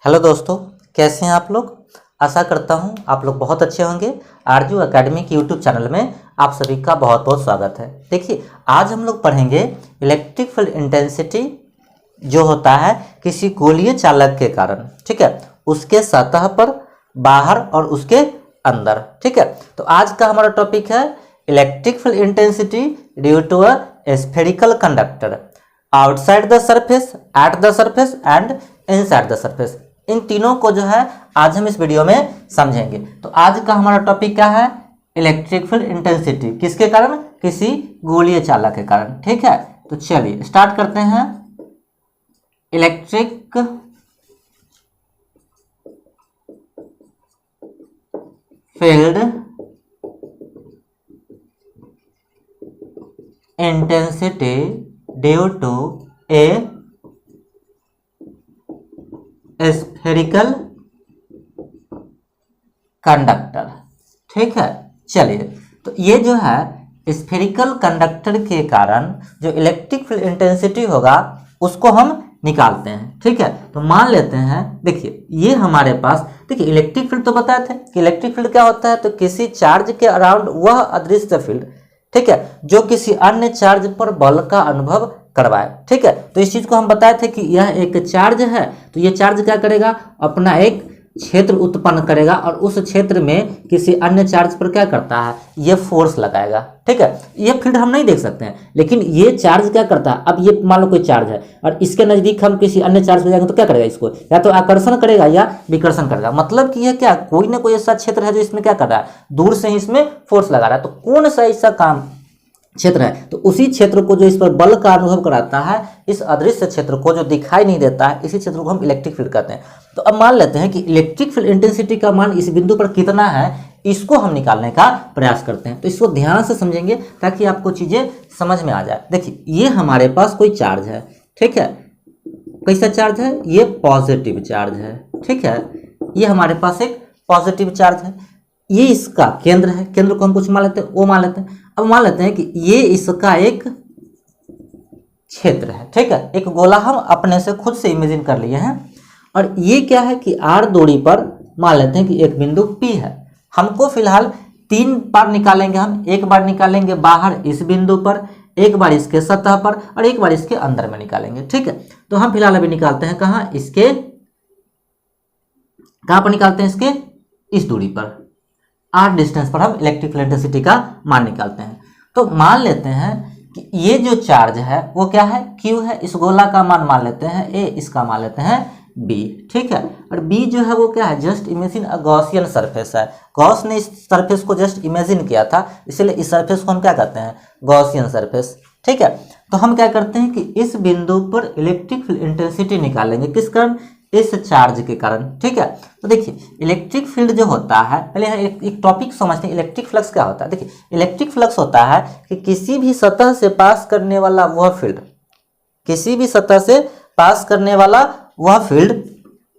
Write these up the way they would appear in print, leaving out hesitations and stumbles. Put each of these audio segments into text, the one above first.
Hello दोस्तों, कैसे हैं आप लोग। आशा करता हूं आप लोग बहुत अच्छे होंगे। आरजू एकेडमी के यूट्यूब चैनल में आप सभी का बहुत बहुत स्वागत है। देखिए, आज हम लोग पढ़ेंगे इलेक्ट्रिक फील्ड इंटेंसिटी जो होता है किसी गोलीय चालक के कारण, ठीक है, उसके सतह पर, बाहर और उसके अंदर, ठीक है। तो आज का हमारा टॉपिक है electric field intensity due to a spherical conductor outside the surface, at the surface and inside the surface. इन तीनों को जो है आज हम इस वीडियो में समझेंगे। तो आज का हमारा टॉपिक क्या है? इलेक्ट्रिक फील्ड इंटेंसिटी किसके कारण? किसी गोलीय चालक के कारण, ठीक है। तो चलिए स्टार्ट करते हैं। Electric field intensity due to a spherical conductor, ठीक है। चलिए, तो ये जो है स्फेरिकल कंडक्टर के कारण जो इलेक्ट्रिक फील्ड इंटेंसिटी होगा उसको हम निकालते हैं, ठीक है। तो मान लेते हैं, देखिए ये हमारे पास, देखिए इलेक्ट्रिक फील्ड तो बताए थे कि इलेक्ट्रिक फील्ड क्या होता है, तो किसी चार्ज के अराउंड वह अदृश्य फील्ड, ठीक है, जो किसी अन्य चार्ज पर बल का अनुभव करवाए, ठीक है। तो इस चीज को हम बताए थे कि यह एक चार्ज है, तो ये चार्ज क्या करेगा, अपना एक क्षेत्र उत्पन्न करेगा और उस क्षेत्र में किसी अन्य चार्ज पर क्या करता है, ये फोर्स लगाएगा, ठीक है। ये फील्ड हम नहीं देख सकते हैं, लेकिन ये चार्ज क्या करता है, अब ये मान लो कोई चार्ज है और इसके नजदीक हम किसी अन्य चार्ज पर जाएंगे तो क्या करेगा, इसको या तो आकर्षण करेगा या विकर्षण करेगा। मतलब कि यह क्या, कोई ना कोई ऐसा क्षेत्र है जो इसमें क्या कर रहा है, दूर से ही इसमें फोर्स लगा रहा है। तो कौन सा ऐसा काम क्षेत्र है, तो उसी क्षेत्र को जो इस पर बल का अनुभव कराता है, इस अदृश्य क्षेत्र को जो दिखाई नहीं देता है, इसी क्षेत्र को हम इलेक्ट्रिक फील्ड कहते हैं। तो अब मान लेते हैं कि इलेक्ट्रिक फील्ड इंटेंसिटी का मान इस बिंदु पर कितना है, इसको हम निकालने का प्रयास करते हैं। तो इसको ध्यान से समझेंगे ताकि आपको चीजें समझ में आ जाए। देखिए, ये हमारे पास कोई चार्ज है, ठीक है। कैसा चार्ज है? ये पॉजिटिव चार्ज है, ठीक है। ये हमारे पास एक पॉजिटिव चार्ज है। ये इसका केंद्र है, केंद्र को हम कुछ मान लेते हैं, वो मान लेते हैं। अब मान लेते हैं कि ये इसका एक क्षेत्र है, ठीक है। एक गोला हम अपने से खुद से इमेजिन कर लिए हैं और ये क्या है कि r दूरी पर मान लेते हैं कि एक बिंदु P है। हमको फिलहाल 3 बार निकालेंगे, हम एक बार निकालेंगे बाहर इस बिंदु पर, एक बार इसके सतह पर और एक बार इसके अंदर में निकालेंगे, ठीक है। तो हम फिलहाल अभी निकालते हैं कहाँ, इसके कहाँ पर निकालते हैं, इसके इस दूरी पर, r डिस्टेंस पर हम इलेक्ट्रिक फील्ड इंटेंसिटी का मान निकालते हैं। तो मान लेते हैं कि ये जो चार्ज है वो क्या है, Q है। इस गोला का मान लेते हैं A, इसका मान लेते हैं B, ठीक है। और B जो है वो क्या है, just imagine a Gaussian surface है। गॉस ने इस सरफेस को जस्ट इमेजिन किया था, इसलिए इस सरफेस को हम क्या कहते हैं, गॉसियन सरफेस, ठीक है। तो हम क्या करते हैं कि इस बिंदु पर इलेक्ट्रिक फील्ड इंटेंसिटी निकालेंगे, किस कारण, इस चार्ज के कारण, ठीक है। तो देखिए इलेक्ट्रिक फील्ड जो होता है, पहले एक टॉपिक समझते हैं, इलेक्ट्रिक फ्लक्स क्या होता है। देखिए इलेक्ट्रिक फ्लक्स होता है कि किसी भी सतह से पास करने वाला वह फील्ड, किसी भी सतह से पास करने वाला वह फील्ड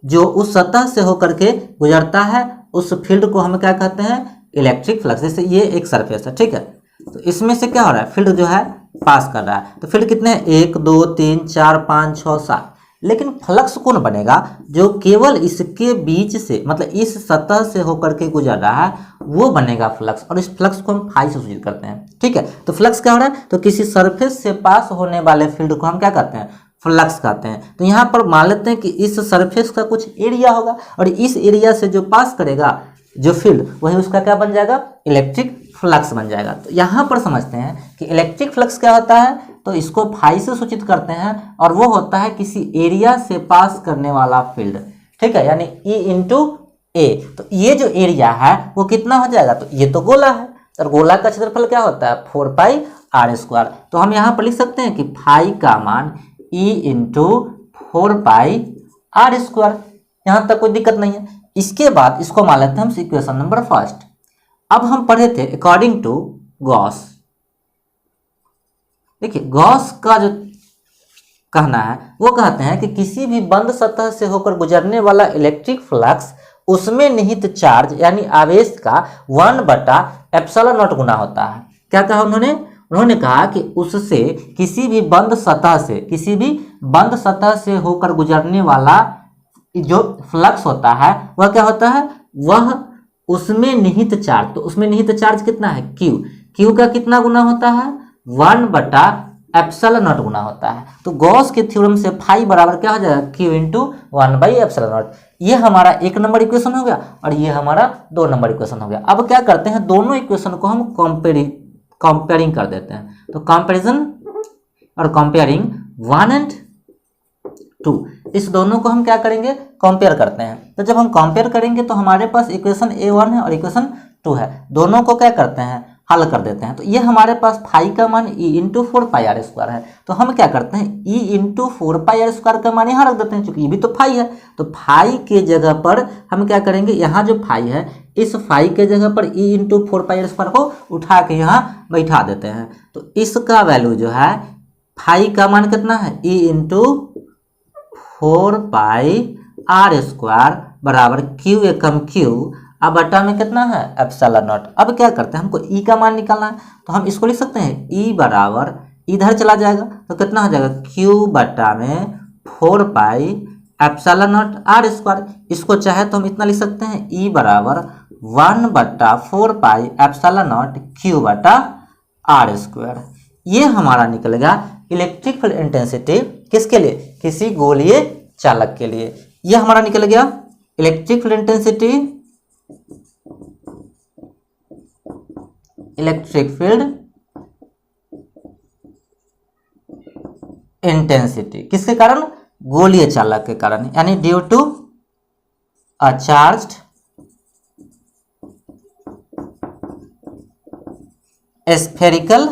जो उस सतह से होकर के गुजरता है, उस फील्ड को हम क्या कहते हैं, इलेक्ट्रिक फ्लक्स। जैसे ये एक सरफेस है, ठीक है, तो इसमें से क्या हो रहा है, फील्ड जो है पास कर रहा है। तो फील्ड कितने हैं, 1 2 3 4 5 6 7, लेकिन फ्लक्स कौन बनेगा, जो केवल इसके बीच से, मतलब इस सतह से होकर के गुजर रहा है, वो बनेगा फ्लक्स। और इस फ्लक्स को हम फाई से सूचित करते हैं, ठीक है। तो फ्लक्स क्या हो रहा है, तो किसी सरफेस से पास होने वाले फील्ड को हम क्या कहते हैं, फ्लक्स कहते हैं। तो यहाँ पर मान लेते हैं कि इस सरफेस का कुछ एरिया होगा और इस एरिया से जो पास करेगा जो फील्ड, वही उसका क्या बन जाएगा, इलेक्ट्रिक फ्लक्स बन जाएगा। तो यहाँ पर समझते हैं कि इलेक्ट्रिक फ्लक्स क्या होता है, तो इसको फाई से सूचित करते हैं और वो होता है किसी एरिया से पास करने वाला फील्ड, ठीक है, यानी E इंटू ए। तो ये जो एरिया है वो कितना हो जाएगा, तो ये तो गोला है और गोला का क्षेत्रफल क्या होता है, 4 पाई r स्क्वायर। तो हम यहाँ पर लिख सकते हैं कि फाई का मान E इंटू 4 पाई r स्क्वायर। यहाँ तक कोई दिक्कत नहीं है। इसके बाद इसको मान लेते हैं हम इक्वेशन नंबर फर्स्ट। अब हम पढ़े थे अकॉर्डिंग टू गॉस, देखिए गॉस का जो कहना है वो कहते हैं कि किसी भी बंद सतह से होकर गुजरने वाला इलेक्ट्रिक फ्लक्स उसमें निहित चार्ज यानी आवेश का 1/ε0 गुना होता है। क्या कहा उन्होंने कहा कि उससे किसी भी बंद सतह से होकर गुजरने वाला जो फ्लक्स होता है वह क्या होता है, वह उसमें निहित चार्ज, तो उसमें निहित चार्ज कितना है, क्यू, क्यू का कितना गुना होता है, 1/ε0 गुना होता है। तो गॉस के थ्योरम से फाई बराबर क्या हो जाएगा, क्यू इंटू 1/ε0। ये हमारा 1 नंबर इक्वेशन हो गया और ये हमारा 2 नंबर इक्वेशन हो गया। अब क्या करते हैं, दोनों इक्वेशन को हम कंपेयरिंग कर देते हैं। तो कंपैरिजन और कंपेयरिंग 1 एंड 2, इस दोनों को हम क्या करेंगे, कंपेयर करते हैं। तो जब हम कंपेयर करेंगे तो हमारे पास इक्वेशन A1 है और इक्वेशन 2 है, दोनों को क्या करते हैं, हल कर देते हैं। तो ये हमारे पास फाई का मान E इंटू 4πr² है, तो हम क्या करते हैं, E इंटू 4πr² का मान यहाँ रख देते हैं, क्योंकि ये भी तो फाई है। तो फाई के जगह पर हम क्या करेंगे, यहाँ जो फाई है इस फाई के जगह पर E इंटू 4πr² को उठा के यहाँ बैठा देते हैं। तो इसका वैल्यू जो है, फाई का मान कितना है, E इंटू 4πr² बराबर क्यू एकम क्यू, अब बटा में कितना है, ε0। अब क्या करते हैं, हमको ई का मान निकालना है, तो हम इसको लिख सकते हैं ई बराबर, इधर चला जाएगा तो कितना हो जाएगा, क्यू बटा में 4πε0r²। इसको चाहे तो हम इतना लिख सकते हैं, ई बराबर 1/4πε0 क्यू बटा r²। ये हमारा निकलेगा इलेक्ट्रिक फील्ड इंटेंसिटी, किसके लिए, किसी गोलीय चालक के लिए। ये हमारा निकल गया electric field intensity, electric field intensity किसके कारण, गोलीय चालक के कारण, यानी due to a charged spherical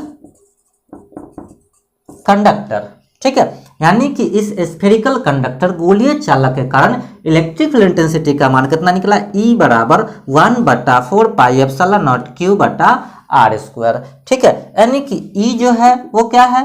conductor. ठीक है, यानी कि इस स्फेरिकल कंडक्टर गोलीय चालक के कारण इलेक्ट्रिक फील्ड इंटेंसिटी का मान कितना निकला, E बराबर 1/4πε0 क्यू बटा r²। ठीक है, यानी कि E जो है वो क्या है,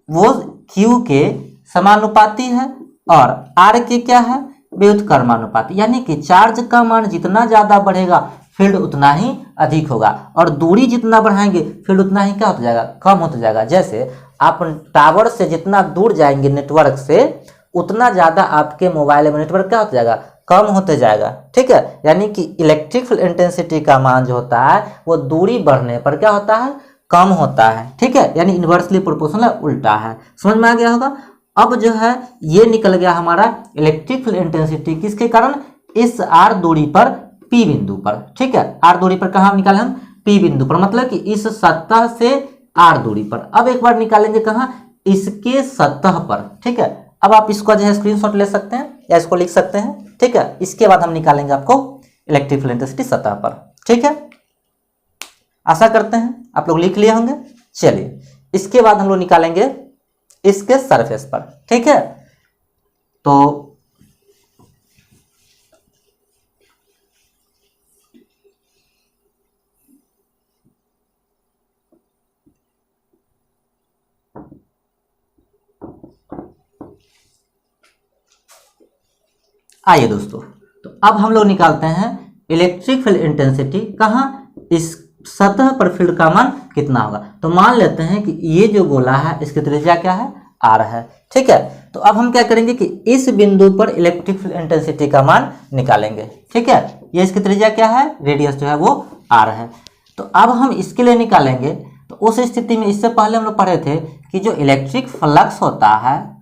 वो Q के समानुपाती है और R के क्या है, व्युत्क्रमानुपाती। यानी कि चार्ज का मान जितना ज्यादा बढ़ेगा फील्ड उतना ही अधिक होगा, और दूरी जितना बढ़ाएंगे फील्ड उतना ही क्या होता जाएगा, कम होता जाएगा। जैसे आप टावर से जितना दूर जाएंगे नेटवर्क से, उतना ज्यादा आपके मोबाइल में नेटवर्क क्या होता जाएगा, कम होते जाएगा। ठीक है, यानी कि इलेक्ट्रिक फील्ड इंटेंसिटी का मान जो होता है वो दूरी बढ़ने पर क्या होता है, कम होता है। ठीक है, यानी इन्वर्सली प्रोपोर्शनल, उल्टा है। समझ में आ गया होगा। अब जो है ये निकल गया हमारा इलेक्ट्रिक फील्ड इंटेंसिटी किसके कारण, इस r दूरी पर P बिंदु पर। ठीक है, r दूरी पर कहाँ निकाले हम, P बिंदु पर, मतलब कि इस सतह से r दूरी पर। अब एक बार निकालेंगे कहाँ, इसके सतह पर। ठीक है, अब आप इसको जो है स्क्रीनशॉट ले सकते हैं या इसको लिख सकते हैं। ठीक है, इसके बाद हम निकालेंगे आपको इलेक्ट्रिक फील्ड इंटेंसिटी सतह पर। ठीक है, आशा करते हैं आप लोग लिख लिए होंगे। चलिए, इसके बाद हम लोग निकालेंगे इसके सरफेस पर। ठीक है, तो आइए दोस्तों, तो अब हम लोग निकालते हैं इलेक्ट्रिक फील्ड इंटेंसिटी कहाँ, इस सतह पर फील्ड का मान कितना होगा। तो मान लेते हैं कि ये जो गोला है इसकी त्रिज्या क्या है, r है। ठीक है, तो अब हम क्या करेंगे कि इस बिंदु पर इलेक्ट्रिक फील्ड इंटेंसिटी का मान निकालेंगे। ठीक है, ये इसकी त्रिज्या क्या है, रेडियस जो है वो r है। तो अब हम इसके लिए निकालेंगे, तो उस स्थिति में इससे पहले हम लोग पढ़े थे कि जो इलेक्ट्रिक फ्लक्स होता है,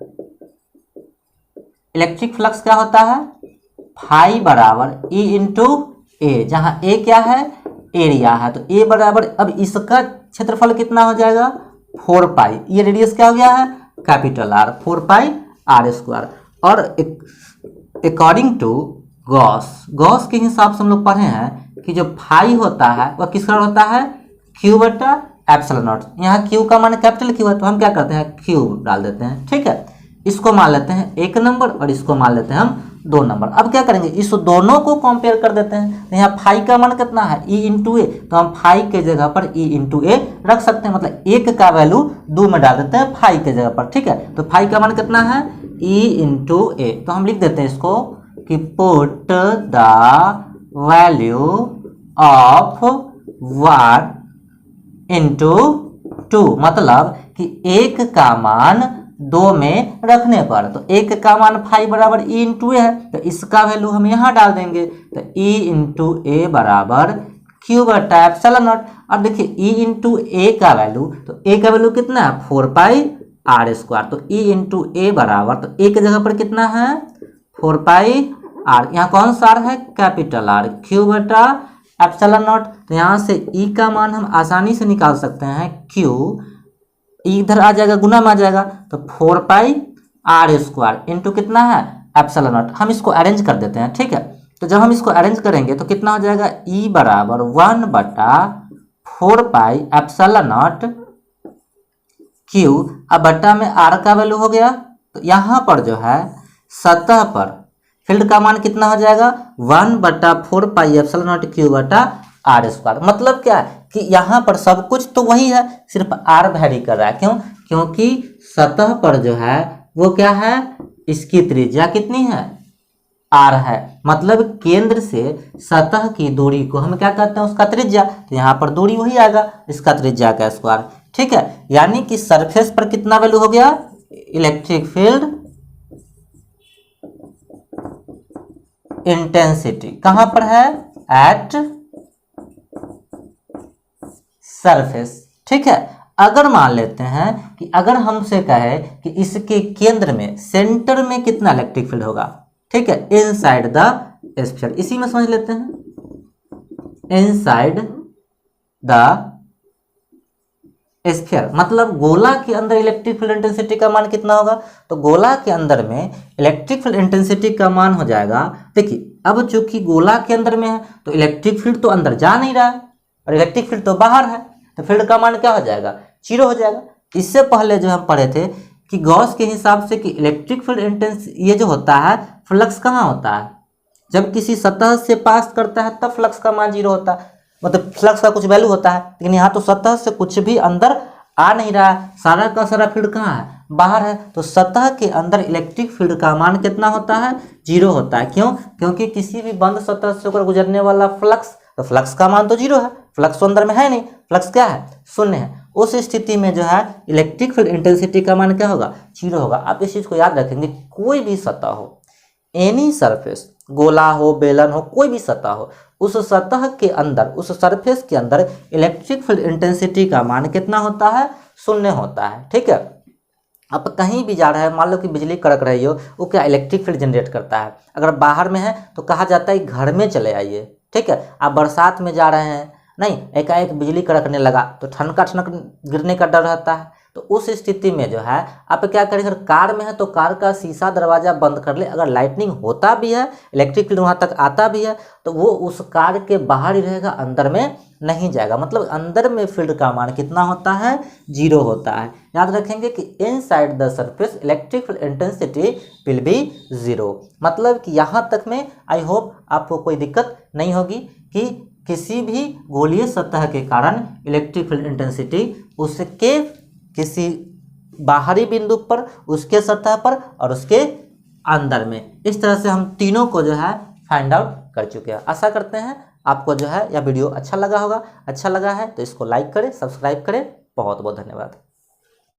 इलेक्ट्रिक फ्लक्स क्या होता है, फाई बराबर E इंटू ए, जहां ए क्या है, एरिया है। तो ए बराबर, अब इसका क्षेत्रफल कितना हो जाएगा, 4π, ये रेडियस क्या हो गया है, कैपिटल R, 4πr²। और अकॉर्डिंग टू गॉस के हिसाब से हम लोग पढ़े हैं कि जो फाई होता है वह किस कारण होता है, Q बटा ε0। यहाँ Q का मान कैपिटल Q है, तो हम क्या करते हैं, Q डाल देते हैं। ठीक है, इसको मान लेते हैं 1 नंबर और इसको मान लेते हैं हम 2 नंबर। अब क्या करेंगे, इस दोनों को कंपेयर कर देते हैं। तो यहाँ फाई का मान कितना है, E इंटू ए, तो हम फाई के जगह पर E इंटू ए रख सकते हैं, मतलब 1 का वैल्यू 2 में डाल देते हैं फाई के जगह पर। ठीक है, तो फाई का मान कितना है, E इंटू ए, तो हम लिख देते हैं इसको कि put the value of 1 into 2, मतलब कि 1 का मान 2 में रखने पर, तो एक का मान फाई बराबर ई इंटू ए है, तो इसका वैल्यू हम यहाँ डाल देंगे, तो ई इंटू ए बराबर क्यू बटा एप्सिलॉन नॉट। अब देखिए ई इंटू ए का वैल्यू, तो ए का वैल्यू कितना है 4 पाई आर स्क्वायर, तो ई इंटू ए बराबर, तो ए की जगह पर कितना है 4 पाई आर, यहाँ कौन सा आर है कैपिटल आर, क्यू बटा एप्सिलॉन नॉट। तो यहाँ से ई का मान हम आसानी से निकाल सकते हैं, क्यू इधर आ जाएगा गुना में आ जाएगा, तो 4 पाई आर स्क्वायर इंटू कितना है एप्सिलॉन नॉट। हम इसको अरेंज कर देते हैं, ठीक है। तो जब हम इसको अरेंज करेंगे तो कितना हो जाएगा ई बराबर 1 बटा 4 पाई एप्सिलॉन नॉट क्यू, अब बट्टा में आर का वैल्यू हो गया, तो यहाँ पर जो है सतह पर फील्ड का मान कितना हो जाएगा 1 बटा 4 पाई एप्सिलॉन नॉट क्यू बटा आर स्क्वायर। मतलब क्या है कि यहाँ पर सब कुछ तो वही है, सिर्फ आर वैरी कर रहा है। क्यों? क्योंकि सतह पर जो है वो क्या है, इसकी त्रिज्या कितनी है आर है, मतलब केंद्र से सतह की दूरी को हम क्या कहते हैं उसका त्रिज्या, तो यहाँ पर दूरी वही आएगा इसका त्रिज्या का स्क्वायर, ठीक है। यानी कि सरफेस पर कितना वैल्यू हो गया इलेक्ट्रिक फील्ड इंटेंसिटी, कहां पर है एट सरफेस, ठीक है। अगर मान लेते हैं कि अगर हमसे कहे कि इसके केंद्र में सेंटर में कितना इलेक्ट्रिक फील्ड होगा, ठीक है, इनसाइड द स्फीयर, इसी में समझ लेते हैं इनसाइड द स्फीयर, मतलब गोला के अंदर इलेक्ट्रिक फील्ड इंटेंसिटी का मान कितना होगा, तो गोला के अंदर में इलेक्ट्रिक फील्ड इंटेंसिटी का मान हो जाएगा, देखिए अब चूंकि गोला के अंदर में है तो इलेक्ट्रिक फील्ड तो अंदर जा नहीं रहा है और इलेक्ट्रिक फील्ड तो बाहर है, तो फील्ड का मान क्या हो जाएगा 0 हो जाएगा। इससे पहले जो हम पढ़े थे कि गॉस के हिसाब से कि इलेक्ट्रिक फील्ड इंटेंस ये जो होता है फ्लक्स कहाँ होता है, जब किसी सतह से पास करता है तब फ्लक्स का मान 0 होता है, मतलब फ्लक्स का कुछ वैल्यू होता है। लेकिन यहाँ तो सतह से कुछ भी अंदर आ नहीं रहा है, सारा का सारा फील्ड कहाँ है बाहर है, तो सतह के अंदर इलेक्ट्रिक फील्ड का मान कितना होता है 0 होता है। क्यों? क्योंकि किसी भी बंद सतह से होकर गुजरने वाला फ्लक्स, तो फ्लक्स का मान तो 0 है, फ्लक्स तो अंदर में है नहीं, फ्लक्स क्या है 0 है। उस स्थिति में जो है इलेक्ट्रिक फील्ड इंटेंसिटी का मान क्या होगा 0 होगा। आप इस चीज को याद रखेंगे, कोई भी सतह हो, एनी सरफेस, गोला हो बेलन हो, कोई भी सतह हो, उस सतह के अंदर उस सरफेस के अंदर इलेक्ट्रिक फील्ड इंटेंसिटी का मान कितना होता है 0 होता है, ठीक है। अब कहीं भी जा रहा है, मान लो कि बिजली कड़क रही हो, वो क्या इलेक्ट्रिक फील्ड जनरेट करता है। अगर बाहर में है तो कहा जाता है घर में चले आइए, ठीक है। आप बरसात में जा रहे हैं, नहीं एकाएक बिजली कड़कने लगा तो ठनका ठनक गिरने का डर रहता है, तो उस स्थिति में जो है आप क्या करें, अगर कार में है तो कार का शीशा दरवाजा बंद कर ले, अगर लाइटनिंग होता भी है इलेक्ट्रिक फील्ड वहाँ तक आता भी है तो वो उस कार के बाहर ही रहेगा, अंदर में नहीं जाएगा। मतलब अंदर में फील्ड का मान कितना होता है 0 होता है। याद रखेंगे कि inside the surface electric field intensity will be 0, मतलब कि यहाँ तक में आई होप आपको कोई दिक्कत नहीं होगी कि किसी भी गोलीय सतह के कारण इलेक्ट्रिक फील्ड इंटेंसिटी उसके किसी बाहरी बिंदु पर, उसके सतह पर और उसके अंदर में, इस तरह से हम तीनों को जो है फाइंड आउट कर चुके हैं। आशा करते हैं आपको जो है यह वीडियो अच्छा लगा होगा। अच्छा लगा है तो इसको लाइक करें, सब्सक्राइब करें। बहुत बहुत धन्यवाद।